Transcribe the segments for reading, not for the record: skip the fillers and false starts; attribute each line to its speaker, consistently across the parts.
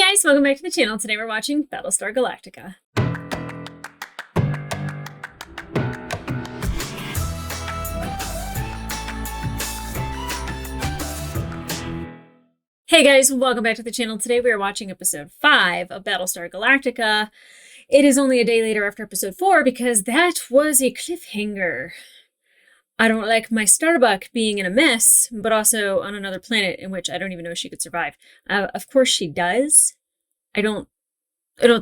Speaker 1: guys, welcome back to the channel. Today we're watching Battlestar Galactica. Hey guys, welcome back to the channel. Today we are watching episode 5 of Battlestar Galactica. It is only a day later after episode 4 because that was a cliffhanger. I don't like my Starbuck being in a mess, but also on another planet in which I don't even know if she could survive. Of course she does. I don't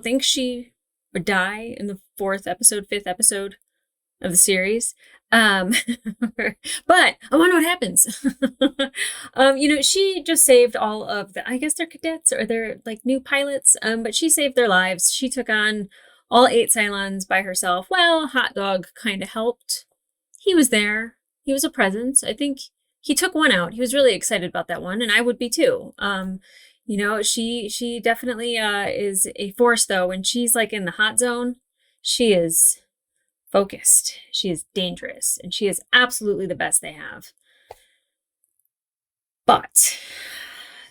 Speaker 1: think she would die in the 5th episode of the series. But I want to know what happens. She just saved all of the, I guess they're cadets or they're like new pilots. But she saved their lives. She took on all 8 Cylons by herself. Well, Hot Dog kind of helped. He was there. He was a presence. I think he took one out. He was really excited about that one, and I would be too. She definitely is a force though. When she's like in the hot zone, she is focused. She is dangerous, and she is absolutely the best they have. But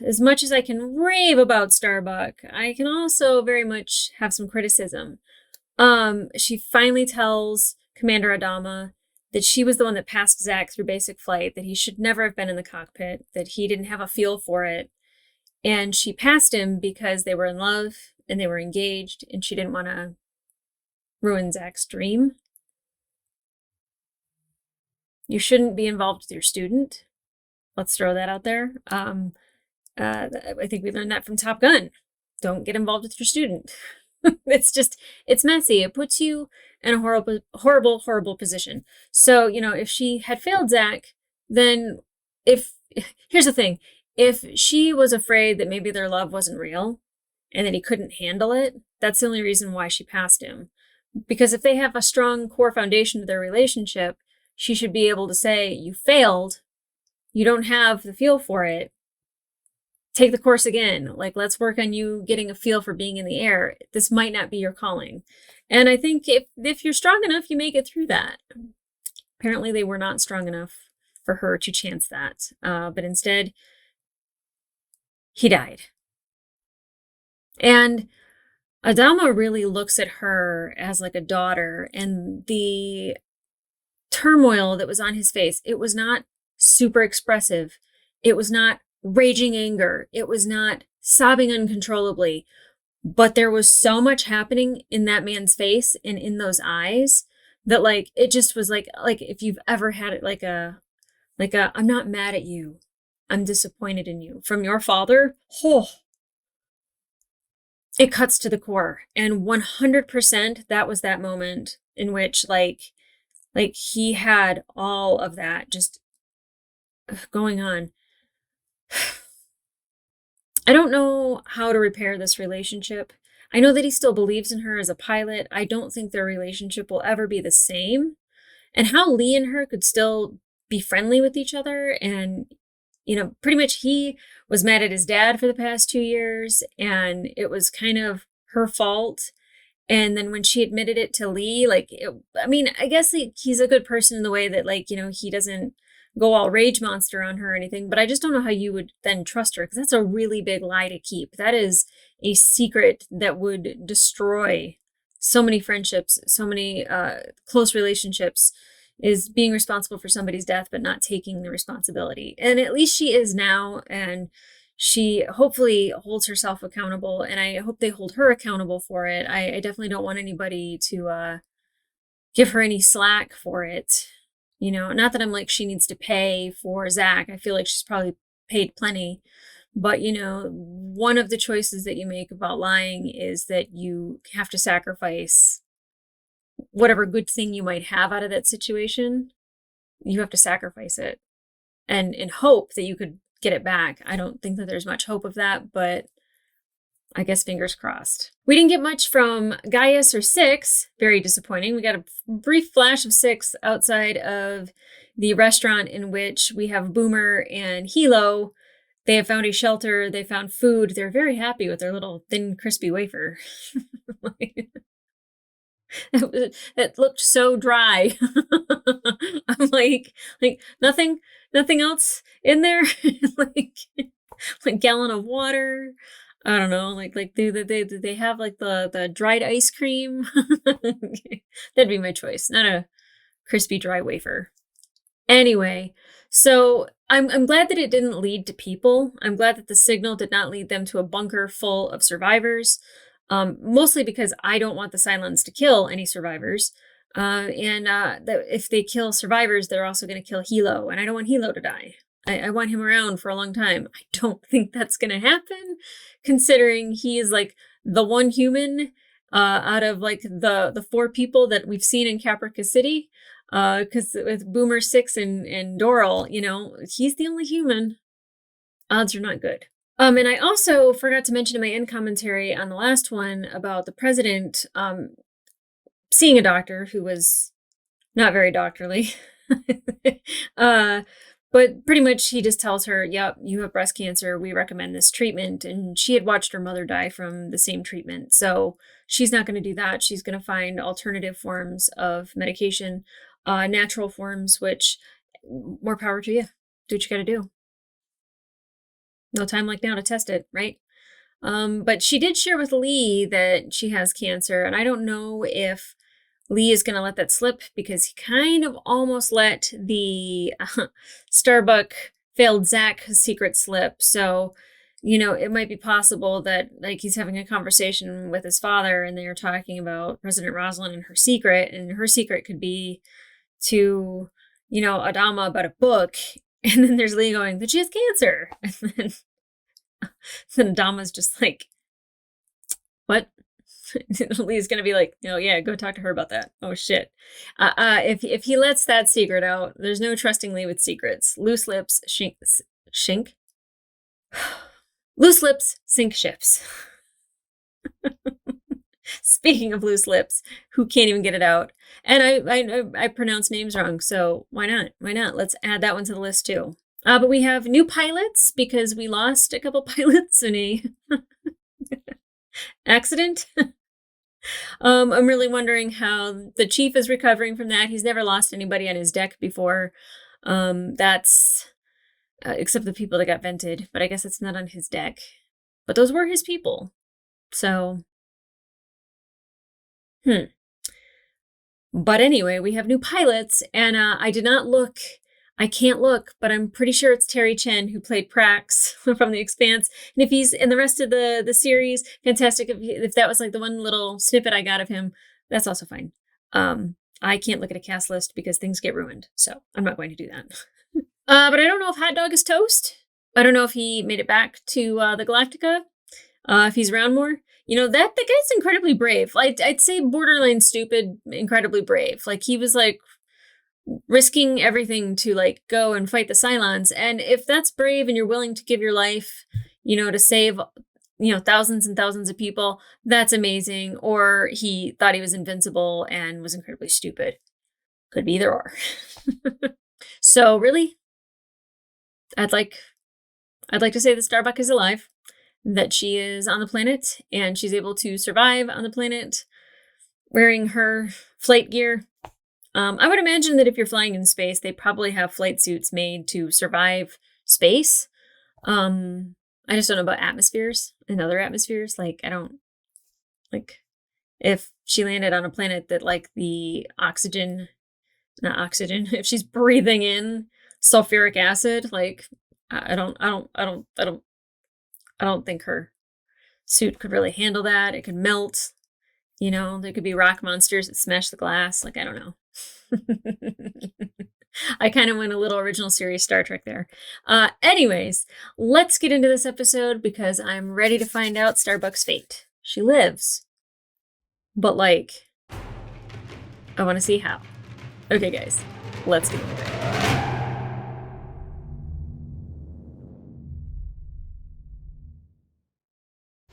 Speaker 1: as much as I can rave about Starbuck, I can also very much have some criticism. She finally tells Commander Adama that she was the one that passed Zach through basic flight, that he should never have been in the cockpit, that he didn't have a feel for it. And she passed him because they were in love and they were engaged, and she didn't want to ruin Zach's dream. You shouldn't be involved with your student. Let's throw that out there. I think we learned that from Top Gun. Don't get involved with your student. It's messy. It puts you in a horrible position. So, if she had failed Zach, then here's the thing. If she was afraid that maybe their love wasn't real and that he couldn't handle it, that's the only reason why she passed him. Because if they have a strong core foundation to their relationship, she should be able to say, you failed, you don't have the feel for it, take the course again. Like, let's work on you getting a feel for being in the air. This might not be your calling. And I think if you're strong enough, you make it through that. Apparently they were not strong enough for her to chance that. But instead, he died. And Adama really looks at her as like a daughter, and the turmoil that was on his face, it was not super expressive. It was not raging anger. It was not sobbing uncontrollably. But there was so much happening in that man's face and in those eyes that it just was like if you've ever had it like a I'm not mad at you, I'm disappointed in you from your father. Oh, it cuts to the core. And 100% that was that moment in which he had all of that just going on. I don't know how to repair this relationship. I know that he still believes in her as a pilot. I don't think their relationship will ever be the same. And how Lee and her could still be friendly with each other. And, pretty much he was mad at his dad for the past 2 years, and it was kind of her fault. And then when she admitted it to Lee, I guess he's a good person in the way that, he doesn't go all rage monster on her or anything, but I just don't know how you would then trust her, because that's a really big lie to keep. That is a secret that would destroy so many friendships, so many close relationships, is being responsible for somebody's death but not taking the responsibility. And at least she is now, and she hopefully holds herself accountable, and I hope they hold her accountable for it. I definitely don't want anybody to give her any slack for it. Not that I'm like she needs to pay for Zach. I feel like she's probably paid plenty. But, one of the choices that you make about lying is that you have to sacrifice whatever good thing you might have out of that situation. You have to sacrifice it and in hope that you could get it back. I don't think that there's much hope of that, but I guess fingers crossed. We didn't get much from Gaius or Six. Very disappointing. We got a brief flash of Six outside of the restaurant in which we have Boomer and Hilo. They have found a shelter. They found food. They're very happy with their little thin, crispy wafer. It looked so dry. I'm like nothing else in there. like a gallon of water. I don't know, like do they have like the dried ice cream? That'd be my choice, not a crispy dry wafer. Anyway, so I'm glad that it didn't lead to people. I'm glad that the signal did not lead them to a bunker full of survivors. Mostly because I don't want the Cylons to kill any survivors. That if they kill survivors, they're also going to kill Hilo, and I don't want Hilo to die. I want him around for a long time. I don't think that's going to happen, considering he is like the one human out of like the four people that we've seen in Caprica City. Because with Boomer Six and Doral, you know, he's the only human. Odds are not good. And I also forgot to mention in my end commentary on the last one about the president seeing a doctor who was not very doctorly. But pretty much he just tells her, yep, you have breast cancer. We recommend this treatment. And she had watched her mother die from the same treatment. So she's not going to do that. She's going to find alternative forms of medication, natural forms, which more power to you. Do what you got to do. No time like now to test it, right? But she did share with Lee that she has cancer. And I don't know if Lee is going to let that slip because he kind of almost let the Starbuck failed Zach secret slip. So, you know, it might be possible that like he's having a conversation with his father and they're talking about President Rosalind and her secret could be to, you know, Adama about a book. And then there's Lee going, but she has cancer. And then Adama's just like, what? Lee's gonna be like, oh yeah, go talk to her about that. Oh shit. If he lets that secret out, there's no trusting Lee with secrets. Loose lips shink. Loose lips sink ships. Speaking of loose lips, who can't even get it out? And I pronounce names wrong, so why not? Why not? Let's add that one to the list too. But we have new pilots because we lost a couple pilots in a accident. I'm really wondering how the chief is recovering from that. He's never lost anybody on his deck before. That's except the people that got vented, but I guess it's not on his deck. But those were his people. So, But anyway, we have new pilots, and I did not look. I can't look, but I'm pretty sure it's Terry Chen who played Prax from The Expanse. And if he's in the rest of the series, fantastic. If that was like the one little snippet I got of him, that's also fine. I can't look at a cast list because things get ruined, so I'm not going to do that. But I don't know if Hot Dog is toast. I don't know if he made it back to the Galactica. If he's around more. You know, that the guy's incredibly brave. I'd say borderline stupid, incredibly brave. Like, he was like risking everything to like go and fight the Cylons. And if that's brave and you're willing to give your life, you know, to save, you know, thousands and thousands of people, that's amazing. Or he thought he was invincible and was incredibly stupid. Could be either or. So really, I'd like to say that Starbuck is alive, that she is on the planet and she's able to survive on the planet wearing her flight gear. I would imagine that if you're flying in space, they probably have flight suits made to survive space. I just don't know about atmospheres and other atmospheres. Like, I don't, like, if she landed on a planet that like the oxygen, not oxygen, if she's breathing in sulfuric acid, like, I don't think her suit could really handle that. It could melt. You know, there could be rock monsters that smash the glass. Like, I don't know. I kind of went a little original series Star Trek there. Anyways, let's get into this episode because I'm ready to find out Starbuck's fate. She lives. But, like, I want to see how. Okay, guys, let's get into it.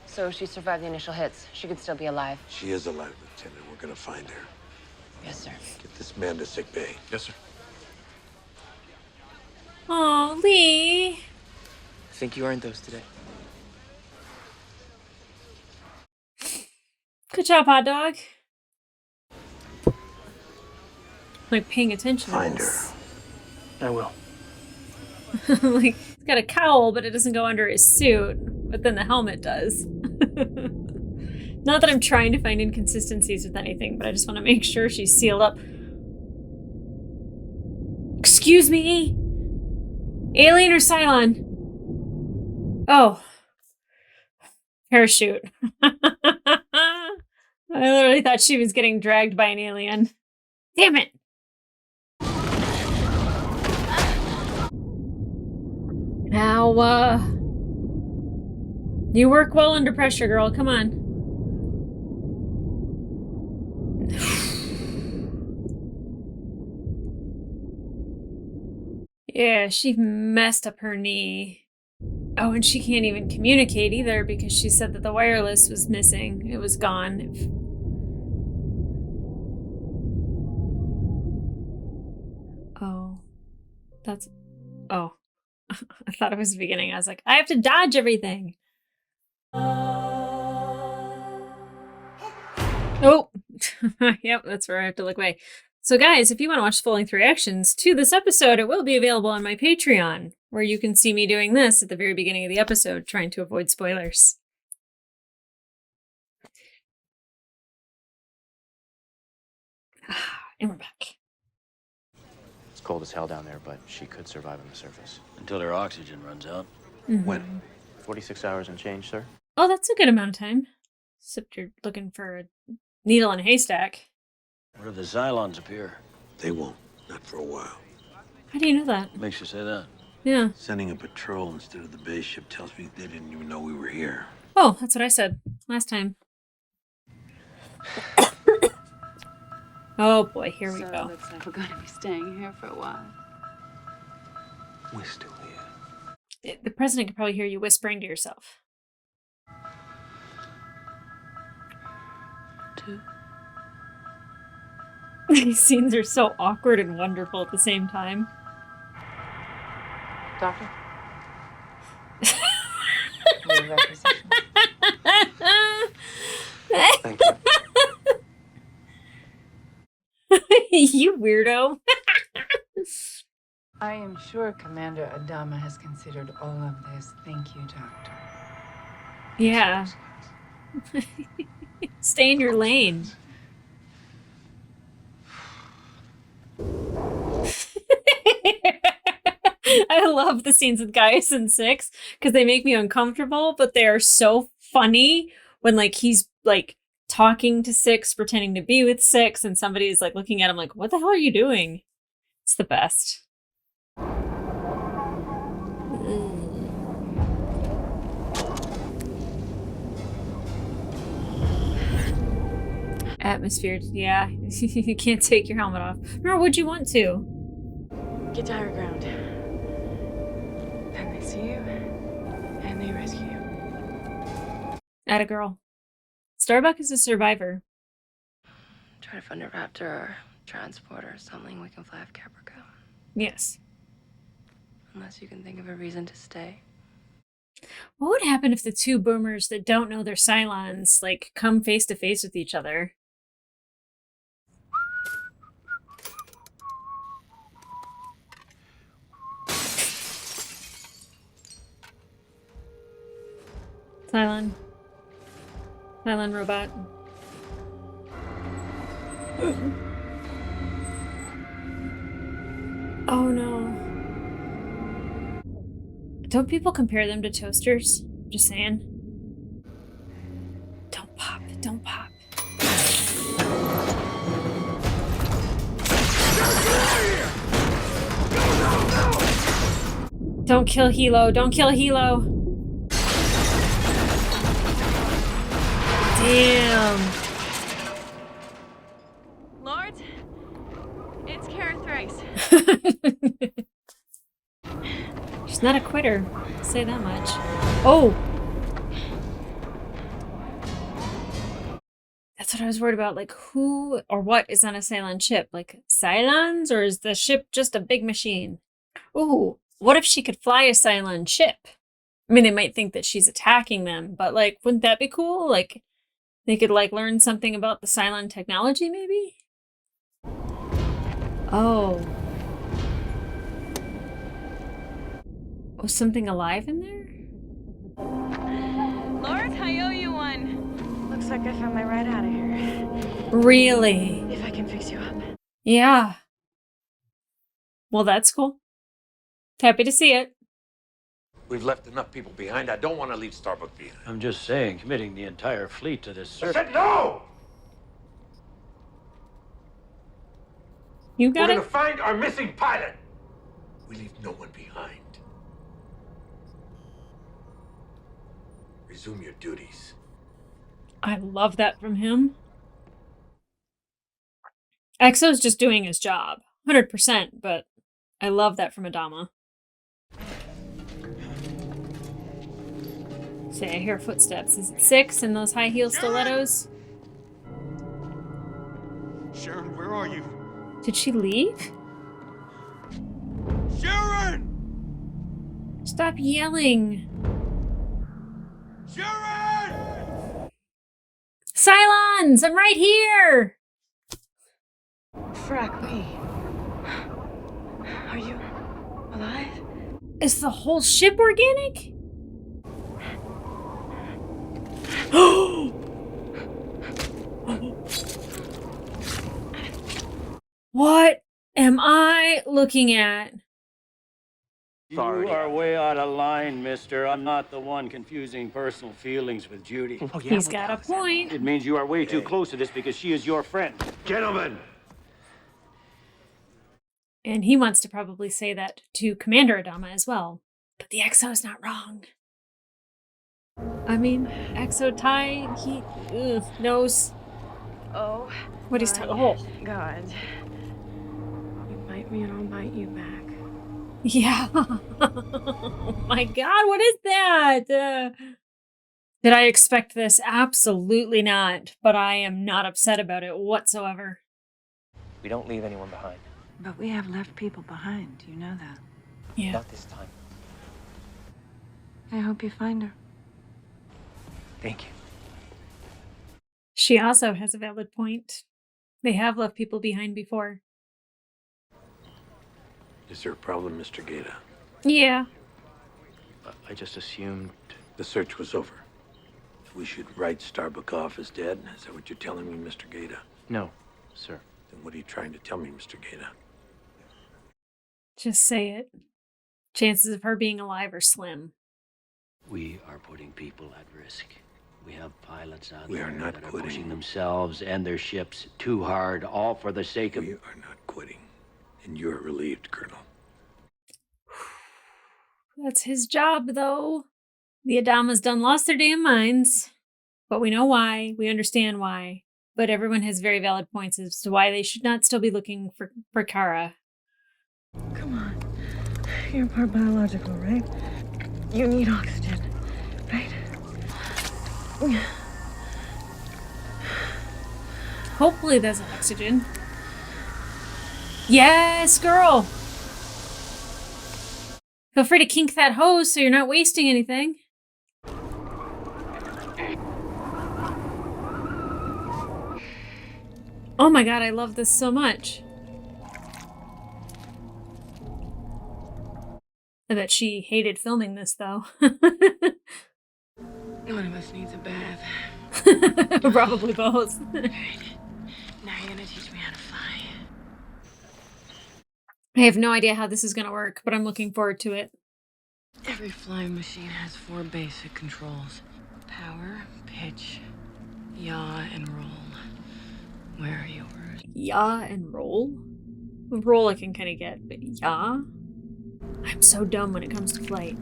Speaker 2: So she survived the initial hits. She could still be alive.
Speaker 3: She is alive, Lieutenant. We're gonna find her.
Speaker 2: Yes, sir.
Speaker 3: Get this man to sick bay.
Speaker 4: Yes, sir.
Speaker 1: Aw, Lee.
Speaker 4: I think you earned those today.
Speaker 1: Good job, Hot Dog. Like, paying attention to
Speaker 3: Find
Speaker 1: this.
Speaker 4: I will.
Speaker 1: Like, he's got a cowl, but it doesn't go under his suit. but then the helmet does. Not that I'm trying to find inconsistencies with anything, but I just want to make sure she's sealed up. Excuse me? Alien or Cylon? Oh. Parachute. I literally thought she was getting dragged by an alien. Damn it! Now, you work well under pressure, girl. Come on. Yeah, she messed up her knee. Oh, and she can't even communicate either because she said that the wireless was missing. It was gone. Oh. That's... Oh. I thought it was the beginning. I was like, I have to dodge everything. Oh. Yep, that's where I have to look away. So guys, if you want to watch full-length reactions to this episode, it will be available on my Patreon, where you can see me doing this at the very beginning of the episode, trying to avoid spoilers. And we're back.
Speaker 4: It's cold as hell down there, but she could survive on the surface.
Speaker 5: Until her oxygen runs out.
Speaker 1: Mm-hmm.
Speaker 3: When?
Speaker 4: 46 hours and change, sir.
Speaker 1: Oh, that's a good amount of time. Except you're looking for a needle in a haystack.
Speaker 5: What if the Cylons appear?
Speaker 3: They won't. Not for a while.
Speaker 1: How do you know that?
Speaker 5: Makes you say that.
Speaker 1: Yeah.
Speaker 3: Sending a patrol instead of the base ship tells me they didn't even know we were here.
Speaker 1: Oh, that's what I said last time. Oh boy, here we
Speaker 6: So
Speaker 1: go.
Speaker 6: it looks like we're going to be staying here for a while.
Speaker 3: We're still here.
Speaker 1: The president could probably hear you whispering to yourself.
Speaker 6: Two.
Speaker 1: These scenes are so awkward and wonderful at the same time.
Speaker 2: Doctor? Your requisition.
Speaker 3: Thank you.
Speaker 1: You weirdo.
Speaker 6: I am sure Commander Adama has considered all of this. Thank you, Doctor.
Speaker 1: Yeah. Stay in your lane. I love the scenes with Gaius and Six because they make me uncomfortable, but they are so funny when like he's like talking to Six, pretending to be with Six, and somebody's like looking at him like, what the hell are you doing? It's the best. Atmosphere, yeah. You can't take your helmet off. Nor would you want to.
Speaker 6: Get to higher ground. Then they see you, and they rescue you.
Speaker 1: Atta girl. Starbuck is a survivor.
Speaker 2: Try to find a raptor or transporter or something we can fly off Caprica.
Speaker 1: Yes.
Speaker 2: Unless you can think of a reason to stay.
Speaker 1: What would happen if the two boomers that don't know their Cylons, like, come face to face with each other? Cylon. Cylon robot. Oh no. Don't people compare them to toasters? Just saying. Don't pop. Don't pop. Don't kill Hilo. Don't kill Hilo. Damn.
Speaker 6: Lord, it's Kara Thrice.
Speaker 1: She's not a quitter. I'll say that much. Oh! That's what I was worried about. Like, who or what is on a Cylon ship? Like, Cylons? Or is the ship just a big machine? Ooh, what if she could fly a Cylon ship? I mean, they might think that she's attacking them, but, like, wouldn't that be cool? Like, they could, like, learn something about the Cylon technology, maybe? Oh. Was something alive in there?
Speaker 7: Lawrence, I owe you one. Looks like I found my ride out of here.
Speaker 1: Really?
Speaker 7: If I can fix you up.
Speaker 1: Yeah. Well, that's cool. Happy to see it.
Speaker 3: We've left enough people behind. I don't want to leave Starbuck behind.
Speaker 5: I'm just saying, committing the entire fleet to this
Speaker 3: I
Speaker 5: search.
Speaker 3: said no!
Speaker 1: You
Speaker 3: We're
Speaker 1: got
Speaker 3: gonna
Speaker 1: it?
Speaker 3: find our missing pilot. We leave no one behind. Resume your duties.
Speaker 1: I love that from him. Exo's just doing his job. 100%, but I love that from Adama. Say, I hear footsteps. Is it 6 in those high heel stilettos?
Speaker 8: Sharon, where are you?
Speaker 1: Did she leave?
Speaker 8: Sharon!
Speaker 1: Stop yelling.
Speaker 8: Sharon!
Speaker 1: Cylons! I'm right here!
Speaker 2: Frack me. Are you alive?
Speaker 1: Is the whole ship organic? What am I looking at?
Speaker 5: You are way out of line, mister. I'm not the one confusing personal feelings with Judy.
Speaker 1: He's got a point.
Speaker 5: It means you are way too close to this because she is your friend.
Speaker 3: Gentlemen!
Speaker 1: And he wants to probably say that to Commander Adama as well. But the Exo's not wrong. I mean, Exo Tai, he knows
Speaker 2: Oh.
Speaker 1: what he's talking. Oh,
Speaker 2: God. You bite me and I'll bite you back.
Speaker 1: yeah. Oh my God, what is that? Did I expect this? Absolutely not. But I am not upset about it whatsoever.
Speaker 9: We don't leave anyone behind.
Speaker 6: But we have left people behind. You know that.
Speaker 1: Yeah.
Speaker 9: Not this time.
Speaker 6: I hope you find her.
Speaker 9: Thank you.
Speaker 1: She also has a valid point. They have left people behind before.
Speaker 3: Is there a problem, Mr. Gaeta?
Speaker 1: Yeah.
Speaker 4: I just assumed...
Speaker 3: The search was over. We should write Starbuck off as dead? Is that what you're telling me, Mr. Gaeta?
Speaker 4: No, sir.
Speaker 3: Then what are you trying to tell me, Mr. Gaeta?
Speaker 1: Just say it. Chances of her being alive are slim.
Speaker 5: We are putting people at risk. We have pilots out
Speaker 3: We
Speaker 5: there
Speaker 3: are not
Speaker 5: that are
Speaker 3: quitting.
Speaker 5: pushing themselves and their ships too hard, all for the sake of...
Speaker 3: We are not quitting. And you're relieved, Colonel.
Speaker 1: That's his job, though. The Adamas done lost their damn minds. But we know why. We understand why. But everyone has very valid points as to why they should not still be looking for Kara.
Speaker 2: Come on. You're part biological, right? You need oxygen, right?
Speaker 1: Hopefully there's oxygen. Yes, girl! Feel free to kink that hose so you're not wasting anything. Oh my God, I love this so much. I bet she hated filming this, though.
Speaker 2: One of us needs a bath.
Speaker 1: Probably both.
Speaker 2: Right. Now you're gonna teach me how to fly.
Speaker 1: I have no idea how this is going to work, but I'm looking forward to it.
Speaker 2: Every flying machine has 4 basic controls. Power, pitch, yaw, and roll. Where are yours?
Speaker 1: Yaw and roll? Roll I can kind of get, but yaw? I'm so dumb when it comes to flight.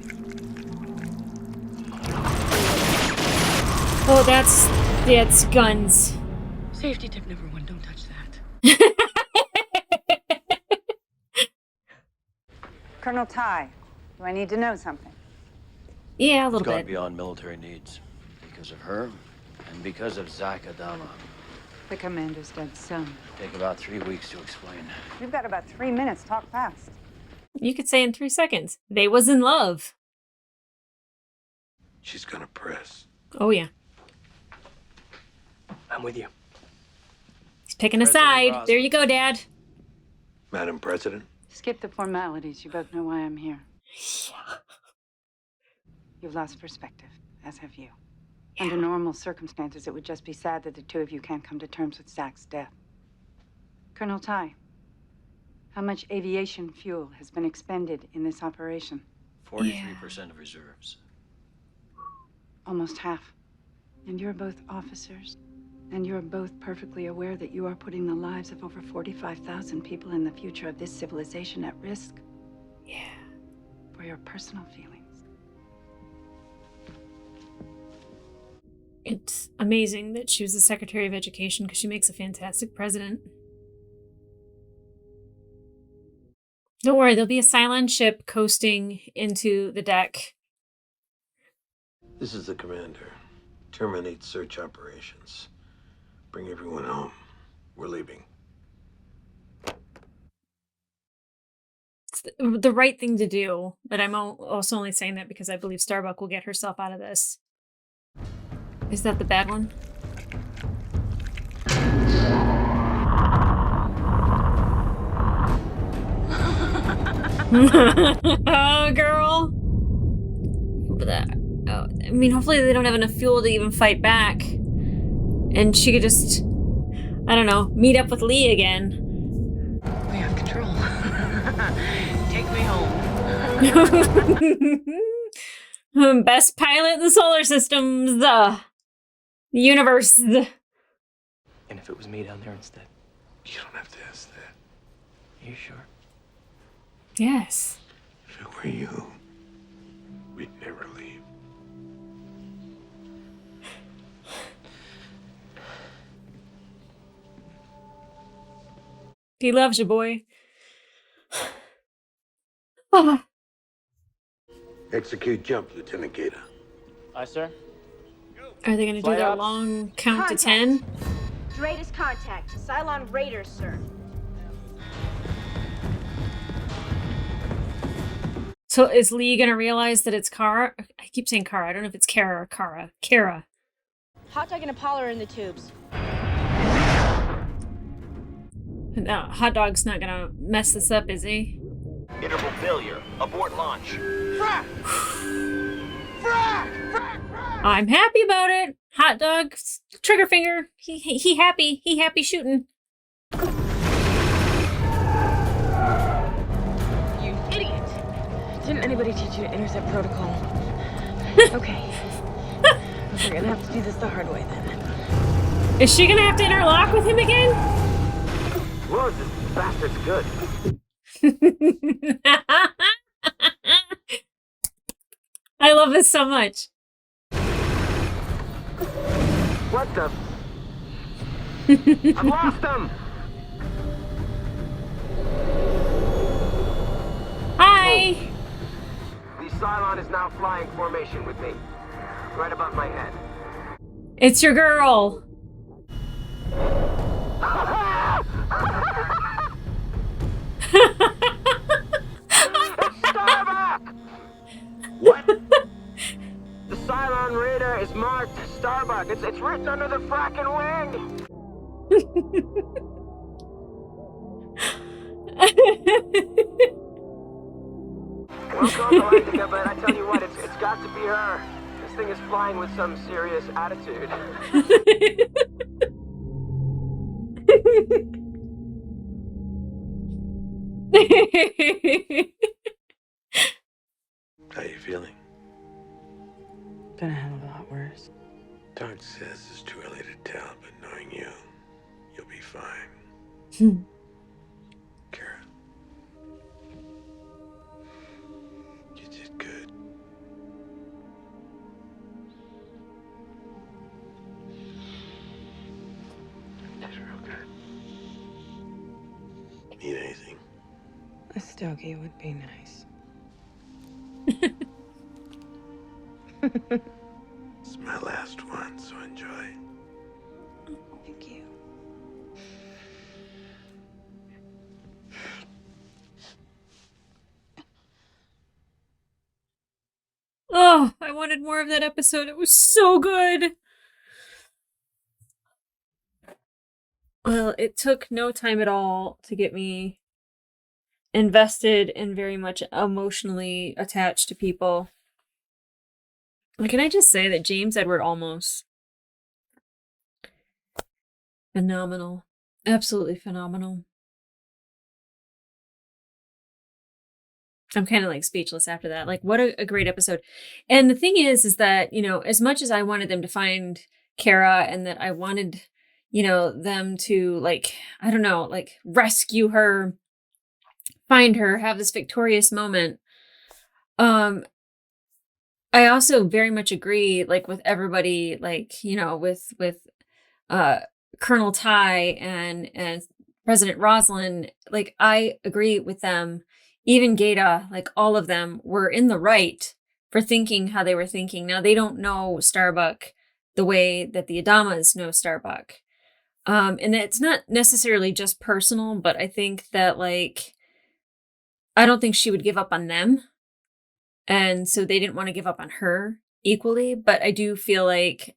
Speaker 1: Oh, that's guns.
Speaker 2: Safety tip number 1, don't touch that.
Speaker 10: Colonel Ty, do I need to know something?
Speaker 1: Yeah, a
Speaker 5: It's
Speaker 1: little
Speaker 5: gone
Speaker 1: bit.
Speaker 5: beyond military needs. Because of her, and because of Zach Adama.
Speaker 6: The commander's dead son.
Speaker 5: Take about 3 weeks to explain.
Speaker 10: You've got about 3 minutes. Talk fast.
Speaker 1: You could say in 3 seconds. They was in love.
Speaker 3: She's gonna press.
Speaker 1: Oh, yeah.
Speaker 9: I'm with you.
Speaker 1: He's picking a
Speaker 5: President
Speaker 1: side. There you go, Dad.
Speaker 3: Madam President?
Speaker 6: Skip the formalities. You both know why I'm here. You've lost perspective, as have you. Under normal circumstances, it would just be sad that the two of you can't come to terms with Zach's death. Colonel Ty, how much aviation fuel has been expended in this operation?
Speaker 5: 43% of reserves.
Speaker 6: Almost half. And you're both officers. And you're both perfectly aware that you are putting the lives of over 45,000 people in the future of this civilization at risk.
Speaker 1: Yeah.
Speaker 6: For your personal feelings.
Speaker 1: It's amazing that she was the Secretary of Education because she makes a fantastic president. Don't worry, there'll be a Cylon ship coasting into the deck.
Speaker 3: This is the commander. Terminate search operations. Bring everyone home. We're leaving.
Speaker 1: It's the right thing to do, but I'm also only saying that because I believe Starbuck will get herself out of this. Is that the bad one? Oh, girl. I mean, hopefully they don't have enough fuel to even fight back. And she could just, I don't know, meet up with Lee again.
Speaker 2: We have control. Take me home.
Speaker 1: Best pilot in the solar systems, the universe.
Speaker 9: And if it was me down there instead?
Speaker 3: You don't have to ask that.
Speaker 9: Are you sure?
Speaker 1: Yes.
Speaker 3: If it were you, we'd never leave.
Speaker 1: He loves you, boy. Ah.
Speaker 3: Execute jump, Lieutenant Gaeta.
Speaker 5: Aye, sir.
Speaker 1: Are they going to do
Speaker 5: Fly
Speaker 1: their
Speaker 5: ups.
Speaker 1: long count to
Speaker 7: Contact.
Speaker 1: 10?
Speaker 7: Greatest contact. Cylon Raiders, sir.
Speaker 1: So is Lee going to realize that it's Kara? I keep saying Kara. I don't know if it's Kara or Kara. Kara.
Speaker 7: Hot dog and Apollo are in the tubes.
Speaker 1: No, Hot Dog's not going to mess this up, is he?
Speaker 9: Interval failure. Abort launch.
Speaker 8: Frack! Frack! Frack! Frack!
Speaker 1: I'm happy about it. Hot Dog, trigger finger. He happy. He happy shooting.
Speaker 2: You idiot! Didn't anybody teach you to intercept protocol? Okay. We're gonna have to do this the hard way then.
Speaker 1: Is she going to have to interlock with him again?
Speaker 9: Lord, this bastard's good.
Speaker 1: I love this so much.
Speaker 9: What the? I've lost him!
Speaker 1: Hi.
Speaker 9: The Cylon is now flying formation with me. Right above my head.
Speaker 1: It's your girl.
Speaker 9: Starbuck! What? The Cylon Raider is marked Starbuck. It's written under the fracking wing. We'll call Galactica, but I tell you what, it's got to be her. This thing is flying with some serious attitude.
Speaker 3: How you feeling?
Speaker 2: Been a hell of a lot worse.
Speaker 3: Doc says it's too early to tell, but knowing you, you'll be fine. Kara. You did good. You did real good. Need anything?
Speaker 2: A stogie would be nice.
Speaker 3: It's my last one, so enjoy.
Speaker 2: Thank you.
Speaker 1: Oh, I wanted more of that episode. It was so good. Well, it took no time at all to get me invested and very much emotionally attached to people. Can I just say that James Edward Olmos, phenomenal. Absolutely phenomenal. I'm kind of like speechless after that. Like, what a great episode. And the thing is that, as much as I wanted them to find Kara and that I wanted, them to like, I don't know, like rescue her, find her, have this victorious moment. I also very much agree, like with everybody, like, with uh Colonel Ty and President Rosalind, like I agree with them. Even Gata, like all of them were in the right for thinking how they were thinking. Now they don't know Starbuck the way that the Adamas know Starbuck. And it's not necessarily just personal, but I think that like I don't think she would give up on them. And so they didn't want to give up on her equally, but I do feel like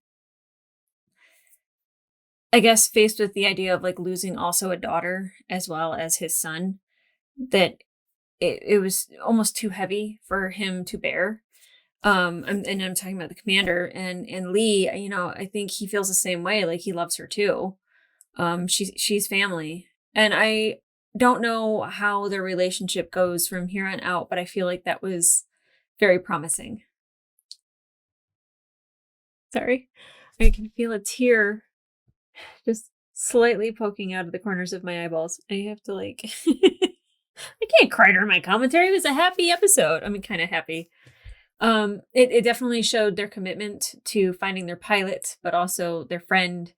Speaker 1: I guess faced with the idea of like losing also a daughter as well as his son, that it was almost too heavy for him to bear. And I'm talking about the commander and Lee, I think he feels the same way. Like he loves her too. She's family. And I don't know how their relationship goes from here on out, but I feel like that was very promising. Sorry. I can feel a tear just slightly poking out of the corners of my eyeballs. I have to like I can't cry during my commentary. It was a happy episode. I mean, kind of happy. It definitely showed their commitment to finding their pilot, but also their friend.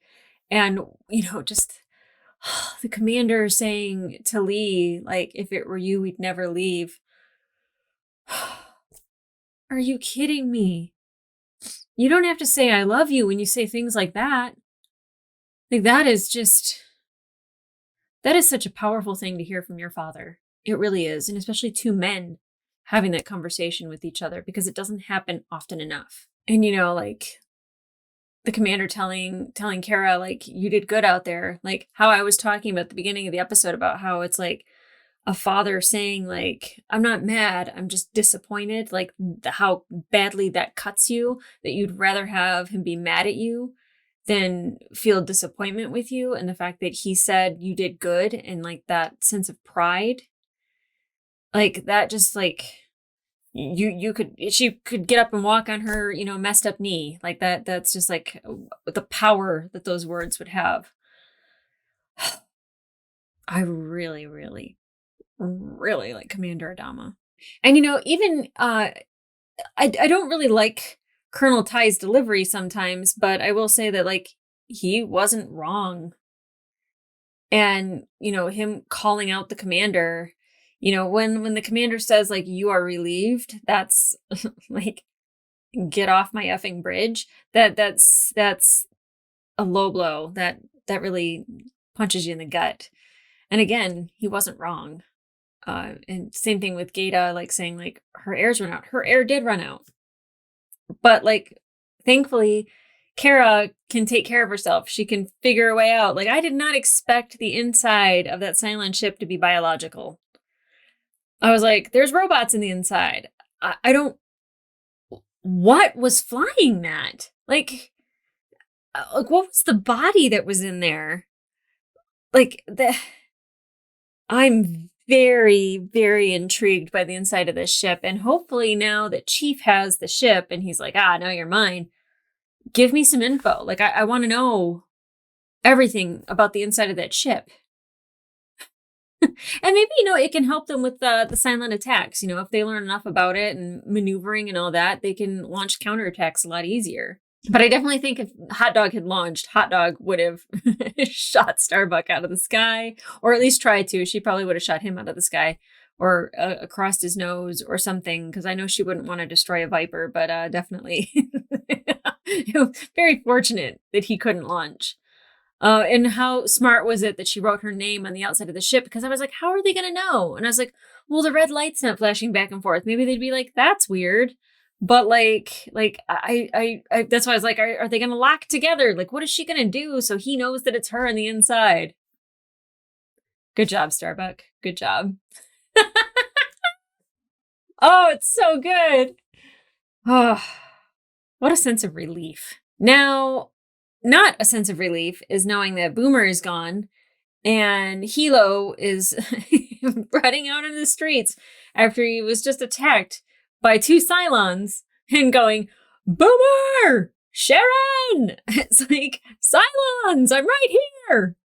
Speaker 1: And, just the commander saying to Lee, like, if it were you, we'd never leave. Are you kidding me? You don't have to say I love you when you say things like that. Like, that is such a powerful thing to hear from your father. It really is. And especially two men having that conversation with each other, because it doesn't happen often enough. And, like the commander telling Kara, like, you did good out there. Like how I was talking about at the beginning of the episode about how it's like a father saying, like, I'm not mad, I'm just disappointed. Like how badly that cuts you, that you'd rather have him be mad at you than feel disappointment with you. And the fact that he said you did good, and like that sense of pride, like that, just like she could get up and walk on her, messed up knee like that. That's just like the power that those words would have. I really, really, really like Commander Adama. And, even, I don't really like Colonel Ty's delivery sometimes, but I will say that like he wasn't wrong. And, him calling out the commander, when the commander says like, you are relieved, that's like, get off my effing bridge. That's a low blow that really punches you in the gut. And again, he wasn't wrong. And same thing with Gata, like saying like her air's run out. Her air did run out. But like, thankfully, Kara can take care of herself. She can figure a way out. Like, I did not expect the inside of that Cylon ship to be biological. I was like, there's robots in the inside. I don't... What was flying that? Like, what was the body that was in there? Like, I'm very, very intrigued by the inside of this ship. And hopefully now that Chief has the ship and he's like, now you're mine, give me some info. Like, I want to know everything about the inside of that ship. And maybe, it can help them with the silent attacks. If they learn enough about it and maneuvering and all that, they can launch counterattacks a lot easier. But I definitely think if Hot Dog had launched, Hot Dog would have shot Starbuck out of the sky, or at least tried to. She probably would have shot him out of the sky or across his nose or something, because I know she wouldn't want to destroy a Viper, but definitely very fortunate that he couldn't launch. And how smart was it that she wrote her name on the outside of the ship? Because I was like, how are they going to know? And I was like, well, the red light's not flashing back and forth. Maybe they'd be like, that's weird. But like I that's why I was like, are they going to lock together? Like, what is she going to do so he knows that it's her on the inside? Good job, Starbuck. Good job. Oh, it's so good. Oh, what a sense of relief. Now, not a sense of relief is knowing that Boomer is gone and Hilo is running out in the streets after he was just attacked by 2 Cylons and going, Boomer! Sharon! It's like, Cylons, I'm right here!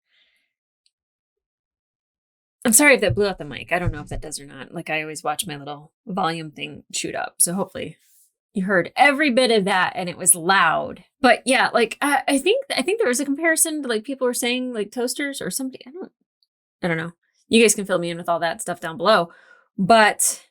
Speaker 1: I'm sorry if that blew out the mic. I don't know if that does or not. Like, I always watch my little volume thing shoot up. So hopefully you heard every bit of that and it was loud. But yeah, like, I think there was a comparison to, like, people were saying, like, toasters or something. I don't know. You guys can fill me in with all that stuff down below. But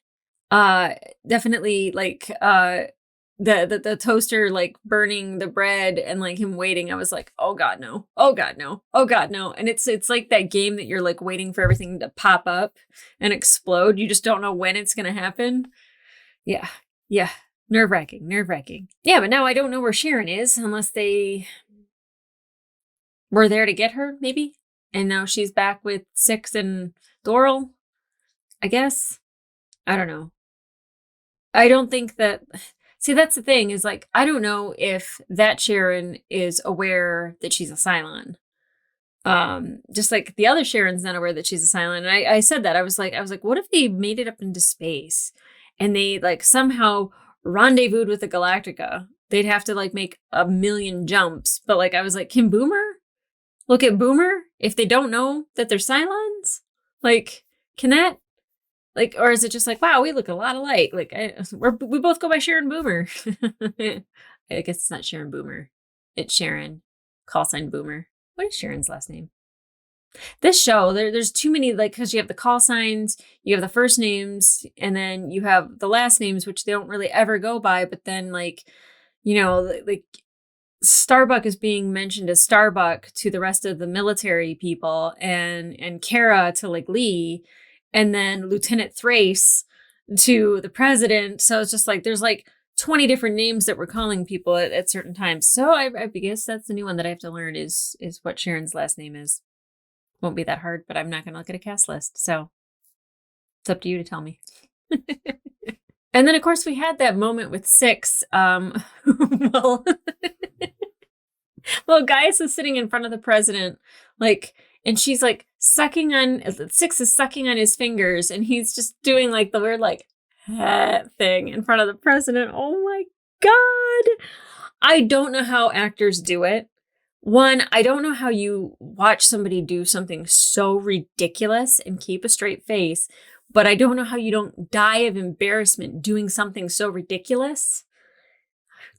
Speaker 1: definitely, like, the toaster, like, burning the bread and, like, him waiting, I was like, oh god no, oh god no, oh god no. And it's like that game that you're, like, waiting for everything to pop up and explode. You just don't know when it's gonna happen. Yeah nerve-wracking. Yeah, but now I don't know where Sharon is unless they were there to get her, maybe, and now she's back with Six and Doral, I guess. I don't know. I don't think that. See, that's the thing, is, like, I don't know if that Sharon is aware that she's a Cylon. Just like the other Sharon's not aware that she's a Cylon. And I said that. I was like, what if they made it up into space and they, like, somehow rendezvoused with the Galactica? They'd have to, like, make a million jumps. But, like, I was like, can Boomer look at Boomer if they don't know that they're Cylons? Like, can that? Like, or is it just like, wow, we look a lot alike? Like, we both go by Sharon Boomer. I guess it's not Sharon Boomer. It's Sharon, call sign Boomer. What is Sharon's last name? This show, there's too many, like, because you have the call signs, you have the first names, and then you have the last names, which they don't really ever go by. But then, like, you know, like, Starbuck is being mentioned as Starbuck to the rest of the military people, and Kara to, like, Lee, and then Lieutenant Thrace to the president. So it's just like, there's like 20 different names that we're calling people at certain times. So I guess that's the new one that I have to learn is what Sharon's last name is. Won't be that hard, but I'm not going to look at a cast list. So it's up to you to tell me. And then, of course, we had that moment with Six. Well, Gaius is sitting in front of the president, like, and she's, like, Six is sucking on his fingers, and he's just doing, like, the weird, like, thing in front of the president. Oh my god! I don't know how actors do it. One, I don't know how you watch somebody do something so ridiculous and keep a straight face, but I don't know how you don't die of embarrassment doing something so ridiculous.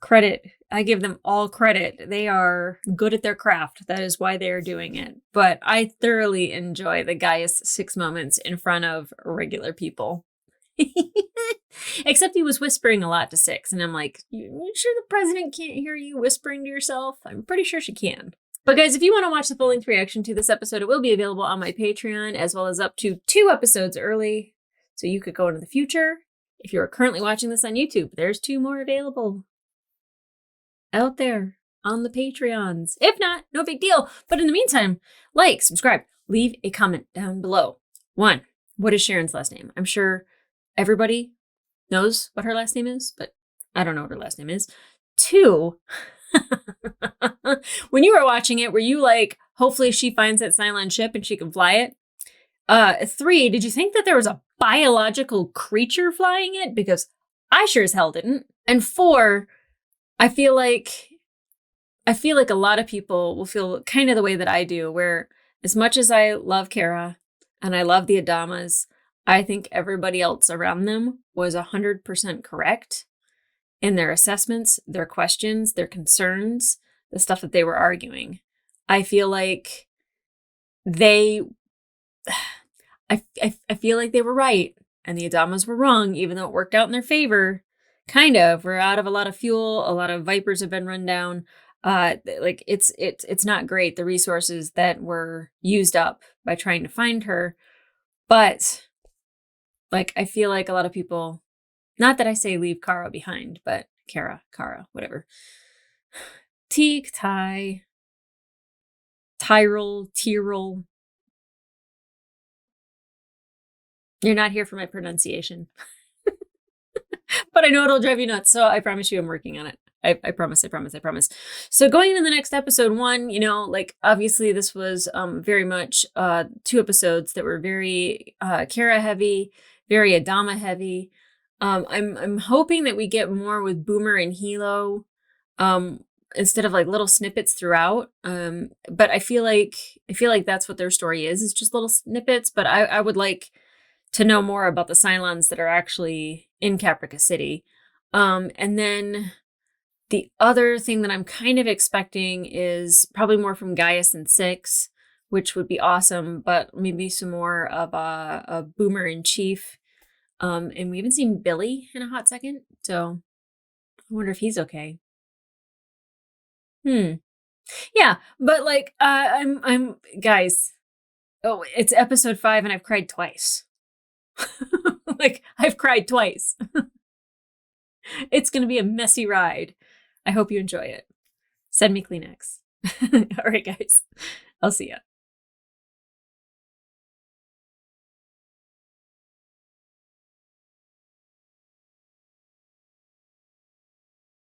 Speaker 1: Credit. I give them all credit. They are good at their craft. That is why they are doing it. But I thoroughly enjoy the Gaius Six moments in front of regular people. Except he was whispering a lot to Six. And I'm like, you sure the president can't hear you whispering to yourself? I'm pretty sure she can. But guys, if you want to watch the full-length reaction to this episode, it will be available on my Patreon, as well as up to 2 episodes early. So you could go into the future. If you are currently watching this on YouTube, there's 2 more available out there on the Patreons. If not, no big deal. But in the meantime, like, subscribe, leave a comment down below. 1, what is Sharon's last name? I'm sure everybody knows what her last name is, but I don't know what her last name is. 2, when you were watching it, were you like, hopefully she finds that Cylon ship and she can fly it? 3, did you think that there was a biological creature flying it? Because I sure as hell didn't. And 4, I feel like a lot of people will feel kind of the way that I do, where as much as I love Kara and I love the Adamas, I think everybody else around them was 100% correct in their assessments, their questions, their concerns, the stuff that they were arguing. I feel like I feel like they were right and the Adamas were wrong, even though it worked out in their favor. Kind of. We're out of a lot of fuel. A lot of Vipers have been run down. Like, it's not great, the resources that were used up by trying to find her. But, like, I feel like a lot of people, not that I say leave Kara behind, but Kara, whatever. Teague, Tyrol. You're not here for my pronunciation. But I know it'll drive you nuts, so I promise you I'm working on it. I promise. So going into the next episode, one, like obviously this was very much 2 episodes that were very Kara heavy, very Adama heavy. I'm hoping that we get more with Boomer and Hilo, instead of like little snippets throughout. But I feel like that's what their story is just little snippets. But I would like to know more about the Cylons that are actually in Caprica City. And then the other thing that I'm kind of expecting is probably more from Gaius and Six, which would be awesome, but maybe some more of a Boomer in Chief. And we haven't seen Billy in a hot second, so I wonder if he's okay. Yeah, but like I'm guys. Oh, it's episode 5 and I've cried twice. Like I've cried twice. It's going to be a messy ride. I hope you enjoy it. Send me Kleenex. All right, guys. I'll see ya.